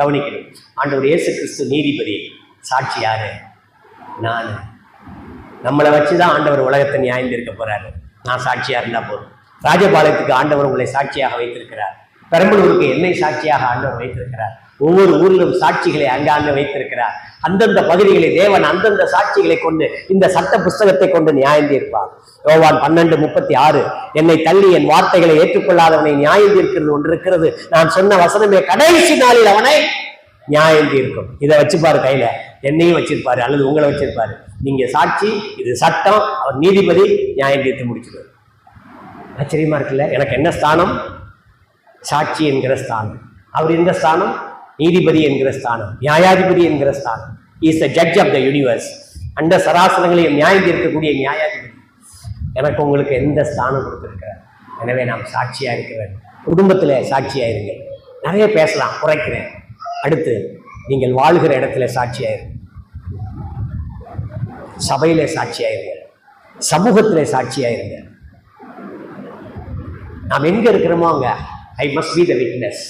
கவனிக்கணும். ஆண்டவர் இயேசு கிறிஸ்து நீதிபதி, சாட்சி யாரு? நான். நம்மளை வச்சுதான் ஆண்டவர் உலகத்தை நியாயம் இருக்க போறாரு. நான் சாட்சியா இருந்தா போதும். ராஜபாளையத்துக்கு ஆண்டவர் உங்களை சாட்சியாக வைத்திருக்கிறார். பெரம்பலூருக்கு என்னை சாட்சியாக ஆண்டவர் வைத்திருக்கிறார். ஒவ்வொரு ஊரிலும் சாட்சிகளை அங்காங்க வைத்திருக்கிறார். அந்தந்த பகுதிகளை தேவன் அந்தந்த சாட்சிகளை கொண்டு இந்த சட்ட புஸ்தகத்தை கொண்டு நியாயம் தீர்ப்பார். யோவான் 12:36, என்னை தள்ளி என் வார்த்தைகளை ஏற்றுக்கொள்ளாதவனை நியாயம் தீர்க்கிறது ஒன்று இருக்கிறது. நான் சொன்ன வசனமே கடைசி நாளில் அவனை நியாயம் தீர்க்கும். இதை வச்சுப்பாரு கையில, என்னையும் வச்சிருப்பாரு அல்லது உங்களை வச்சிருப்பாரு. நீங்க சாட்சி, இது சட்டம், அவர் நீதிபதி, நியாயம் தீர்த்து முடிச்சிருவார். ஆச்சரியமா இருக்குல்ல? எனக்கு என்ன ஸ்தானம்? சாட்சி என்கிற ஸ்தானம். அவர் எந்த ஸ்தானம்? நீதிபதி என்கிற ஸ்தானம், நியாயாதிபதி என்கிற ஸ்தானம். Is the judge of the universe. அந்த சராசரங்களையும் நியாயம் தீர்க்கக்கூடிய நியாயாதிபதி. எனக்கு உங்களுக்கு எந்த ஸ்தானம் கொடுத்திருக்கிறார்? எனவே நாம் சாட்சியா இருக்கிறேன். குடும்பத்துல சாட்சியா இருங்க. நிறைய பேசலாம், குறைக்கிறேன். அடுத்து நீங்கள் வாழ்கிற இடத்துல சாட்சியா இருங்க. சபையில சாட்சியா இருங்க. சமூகத்திலே சாட்சியா இருங்க. நாம் எங்க இருக்கிறோமோ அங்க I must be the witness.